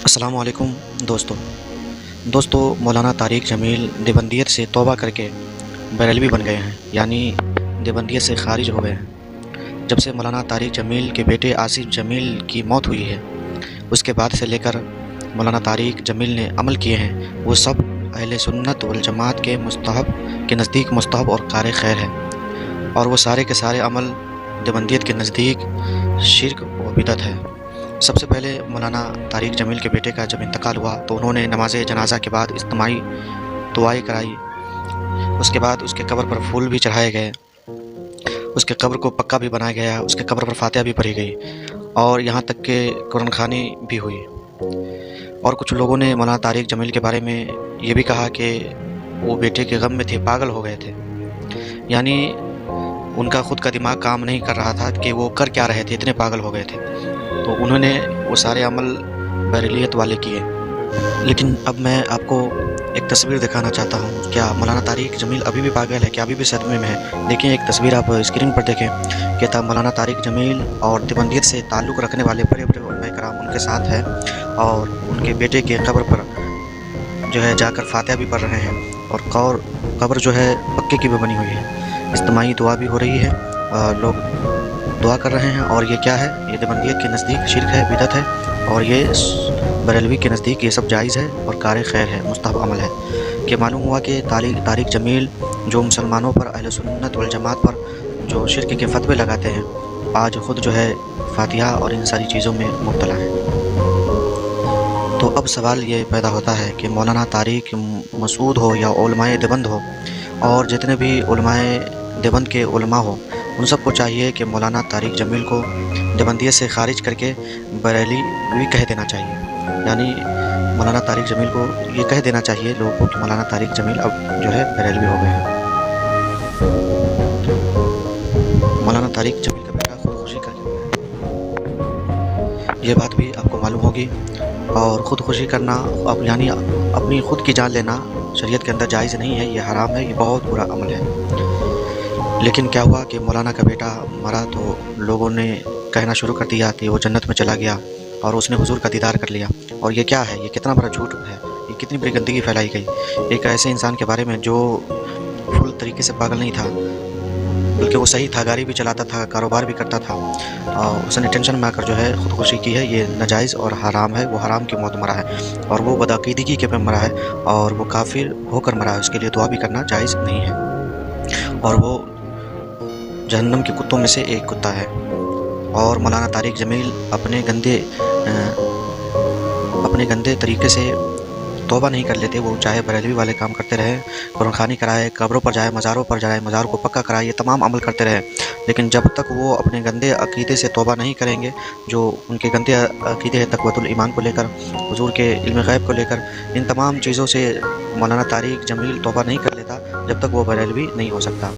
السلام علیکم دوستو مولانا طارق جمیل دیوبندیت سے توبہ کر کے بریلوی بن گئے ہیں، یعنی دیوبندیت سے خارج ہو گئے ہیں۔ جب سے مولانا طارق جمیل کے بیٹے آصف جمیل کی موت ہوئی ہے، اس کے بعد سے لے کر مولانا طارق جمیل نے عمل کیے ہیں، وہ سب اہل سنت والجماعت کے نزدیک مستحب اور قار خیر ہے، اور وہ سارے کے سارے عمل دیوبندیت کے نزدیک شرک و بدعت ہے۔ سب سے پہلے مولانا طارق جمیل کے بیٹے کا جب انتقال ہوا تو انہوں نے نماز جنازہ کے بعد اجتماعی دعائیں کرائی، اس کے بعد اس کے قبر پر پھول بھی چڑھائے گئے، اس کے قبر کو پکا بھی بنایا گیا، اس کے قبر پر فاتحہ بھی پڑھی گئی، اور یہاں تک کہ قرآن خوانی بھی ہوئی۔ اور کچھ لوگوں نے مولانا طارق جمیل کے بارے میں یہ بھی کہا کہ وہ بیٹے کے غم میں تھے، پاگل ہو گئے تھے، یعنی ان کا خود کا دماغ کام نہیں کر رہا تھا کہ وہ کر کیا رہے تھے، اتنے پاگل ہو گئے تھے۔ تو انہوں نے وہ سارے عمل بریلیت والے کیے۔ لیکن اب میں آپ کو ایک تصویر دکھانا چاہتا ہوں، کیا مولانا طارق جمیل ابھی بھی پاگل ہے، کیا ابھی بھی صدمے میں ہے؟ دیکھیں ایک تصویر آپ اسکرین پر دیکھیں کہ تب مولانا طارق جمیل اور دیوبندیت سے تعلق رکھنے والے بڑے بڑے علماء کرام ان کے ساتھ ہیں، اور ان کے بیٹے کے قبر پر جو ہے جا کر فاتحہ بھی پڑھ رہے ہیں، اور قبر جو ہے پکے کی بھی بنی ہوئی ہے، اجتماعی دعا بھی ہو رہی ہے، لوگ دعا کر رہے ہیں۔ اور یہ کیا ہے؟ یہ دیوبندیت کے نزدیک شرک ہے، بدعت ہے، اور یہ بریلوی کے نزدیک یہ سب جائز ہے اور کار خیر ہے، مستحب عمل ہے۔ کہ معلوم ہوا کہ طارق جمیل جو مسلمانوں پر، اہل سنت والجماعت پر جو شرک کے فتوے لگاتے ہیں، آج خود جو ہے فاتحہ اور ان ساری چیزوں میں مبتلا ہیں۔ تو اب سوال یہ پیدا ہوتا ہے کہ مولانا طارق مسعود ہو یا علماء دیوبند ہو، اور جتنے بھی علماء دیوبند کے علماء ہو، ان سب کو چاہیے کہ مولانا طارق جمیل کو دیوبندیت سے خارج کر کے بریلوی کہہ دینا چاہیے، یعنی مولانا طارق جمیل کو یہ کہہ دینا چاہیے لوگوں کو کہ مولانا طارق جمیل اب جو ہے بریلوی ہو گئے ہیں۔ مولانا طارق جمیل کا بیٹا خودکشی کر کے یہ بات بھی آپ کو معلوم ہوگی، اور خودکشی کرنا یعنی اپنی خود کی جان لینا شریعت کے اندر جائز نہیں ہے، یہ حرام ہے، یہ بہت برا عمل ہے۔ لیکن کیا ہوا کہ مولانا کا بیٹا مرا تو لوگوں نے کہنا شروع کر دیا کہ وہ جنت میں چلا گیا اور اس نے حضور کا دیدار کر لیا۔ اور یہ کیا ہے؟ یہ کتنا بڑا جھوٹ ہے، یہ کتنی بڑی گندگی پھیلائی گئی ایک ایسے انسان کے بارے میں جو فل طریقے سے پاگل نہیں تھا، بلکہ وہ صحیح تھا، گاڑی بھی چلاتا تھا، کاروبار بھی کرتا تھا، اور اس نے ٹینشن میں آ کر جو ہے خودکشی کی ہے۔ یہ ناجائز اور حرام ہے، وہ حرام کی موت مرا ہے، اور وہ بدعقیدگی کے پہ مرا ہے، اور وہ کافر ہو کر مرا ہے، اس کے لیے دعا بھی کرنا جائز نہیں ہے، اور وہ جہنم کے کتوں میں سے ایک کتا ہے۔ اور مولانا طارق جمیل اپنے گندے طریقے سے توبہ نہیں کر لیتے، وہ چاہے بریلوی والے کام کرتے رہے، قرآن خوانی کرائے، قبروں پر جائے، مزاروں پر جائے، مزاروں کو پکا کرائے، یہ تمام عمل کرتے رہے، لیکن جب تک وہ اپنے گندے عقیدے سے توبہ نہیں کریں گے، جو ان کے گندے عقیدے ہیں تقویۃ الایمان کو لے کر، حضور کے علم غیب کو لے کر، ان تمام چیزوں سے مولانا طارق جمیل توبہ نہیں کر لیتا، جب تک وہ بریلوی نہیں ہو سکتا۔